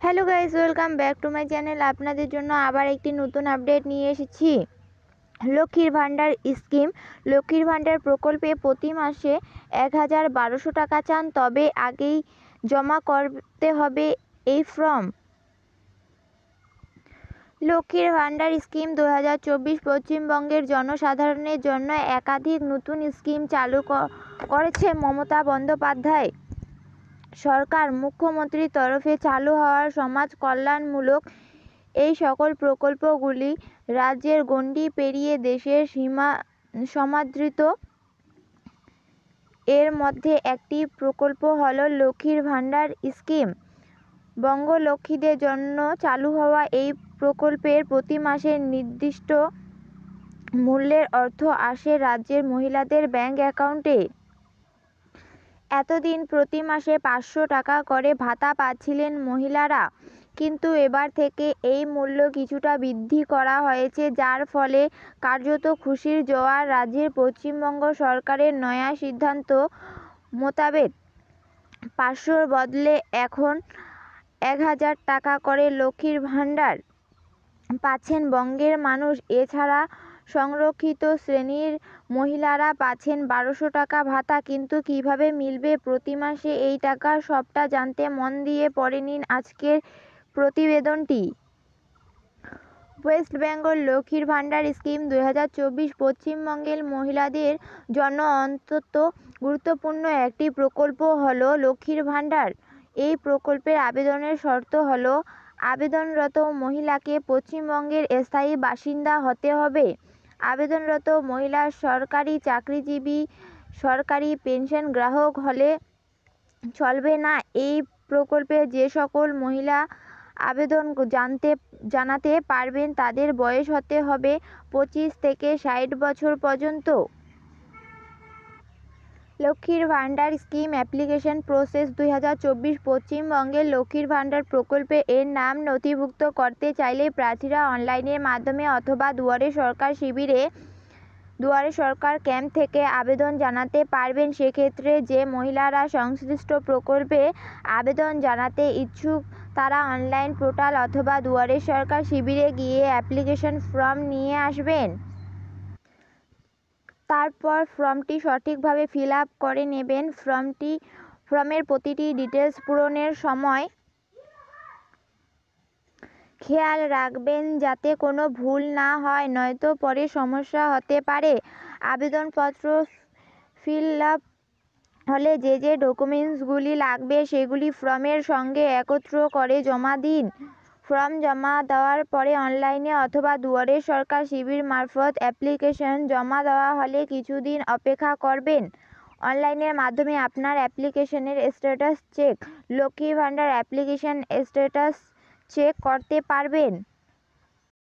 Hello guys, welcome back to my channel. আপনাদের জন্য আবার একটি নতুন আপডেট নিয়ে এসেছি। লক্ষ্মীর ভাণ্ডার স্কিম, লক্ষ্মীর ভাণ্ডার প্রকল্পে প্রতি মাসে ১,১২০০ টাকা চান, তবে আগেই জমা করতে হবে এই ফর্ম। লক্ষ্মীর ভাণ্ডার স্কিম ২০২৪ পশ্চিমবঙ্গের জনসাধারণের জন্য একাধিক নতুন স্কিম চালু করেছে মমতা বন্দ্যোপাধ্যায় সরকার। মুখ্যমন্ত্রীর তরফে চালু হওয়া সমাজ কল্যাণমূলক এই সকল প্রকল্পগুলি রাজ্যের গণ্ডি পেরিয়ে দেশের সীমাদ্রিত। এর মধ্যে একটি প্রকল্প হল লক্ষ্মীর ভাণ্ডার স্কিম। বঙ্গলক্ষ্মীদের জন্য চালু হওয়া এই প্রকল্পের প্রতি মাসে নির্দিষ্ট মূল্যের অর্থ আসে রাজ্যের মহিলাদের ব্যাংক অ্যাকাউন্টে। এতদিন প্রতি মাসে ৫০০ টাকা করে ভাতা পাচ্ছিলেন মহিলারা, কিন্তু এবার থেকে এই মূল্য কিছুটা বৃদ্ধি করা হয়েছে, যার ফলে কার্যত খুশির জোয়ার রাজ্যের। পশ্চিমবঙ্গ সরকারের নয়া সিদ্ধান্ত মোতাবেক ৫০০-র বদলে এখন ১,০০০ টাকা করে লক্ষ্মীর ভাণ্ডার পাচ্ছেন বঙ্গের মানুষ। এছাড়া সংরক্ষিত শ্রেণীর মহিলারা পাচ্ছেন ১,২০০ টাকা ভাতা। কিন্তু কিভাবে মিলবে প্রতি মাসে এই টাকা, সবটা জানতে মন দিয়ে পড়ে নিন আজকের প্রতিবেদনটি। ওয়েস্ট বেঙ্গল লক্ষ্মীর ভাণ্ডার স্কিম ২০২৪ পশ্চিমবঙ্গের মহিলাদের জন্য অত্যন্ত গুরুত্বপূর্ণ একটি প্রকল্প হল লক্ষ্মীর ভাণ্ডার। এই প্রকল্পের আবেদনের শর্ত হল আবেদনরত মহিলাকে পশ্চিমবঙ্গের স্থায়ী বাসিন্দা হতে হবে। আবেদনরত মহিলা সরকারি চাকরিজীবী, সরকারি পেনশন গ্রাহক হলে চলবে না। এই প্রকল্পে যে সকল মহিলা আবেদন জানাতে পারবেন তাদের বয়স হতে হবে ২৫ থেকে ৬০ বছর পর্যন্ত। লক্ষ্মীর ভাণ্ডার স্কিম অ্যাপ্লিকেশন প্রসেস ২০২৪ পশ্চিমবঙ্গের লক্ষ্মীর ভাণ্ডার প্রকল্পে এর নাম নথিভুক্ত করতে চাইলে প্রার্থীরা অনলাইনের মাধ্যমে অথবা দুয়ারে সরকার শিবিরে, দুয়ারে সরকার ক্যাম্প থেকে আবেদন জানাতে পারবেন। সেক্ষেত্রে যে মহিলারা সংশ্লিষ্ট প্রকল্পে আবেদন জানাতে ইচ্ছুক তারা অনলাইন পোর্টাল অথবা দুয়ারে সরকার শিবিরে গিয়ে অ্যাপ্লিকেশন ফর্ম নিয়ে আসবেন। তারপর ফর্মটি সঠিকভাবে ফিল আপ করে নেবেন। ফর্মের প্রতিটি ডিটেলস পূরণের সময় খেয়াল রাখবেন যাতে কোনো ভুল না হয়, নয়তো পরে সমস্যা হতে পারে। আবেদনপত্র ফিল আপ হলে যে ডকুমেন্টসগুলি লাগবে সেগুলি ফর্মের সঙ্গে একত্র করে জমা দিন। ফর্ম জমা দেওয়ার পরে অনলাইনে অথবা দুয়ারে সরকার শিবির মারফত অ্যাপ্লিকেশন জমা দেওয়া হলে কিছুদিন অপেক্ষা করবেন। অনলাইনের মাধ্যমে আপনার অ্যাপ্লিকেশনের স্ট্যাটাস চেক, লক্ষ্মীর ভাণ্ডার অ্যাপ্লিকেশন স্ট্যাটাস চেক করতে পারবেন।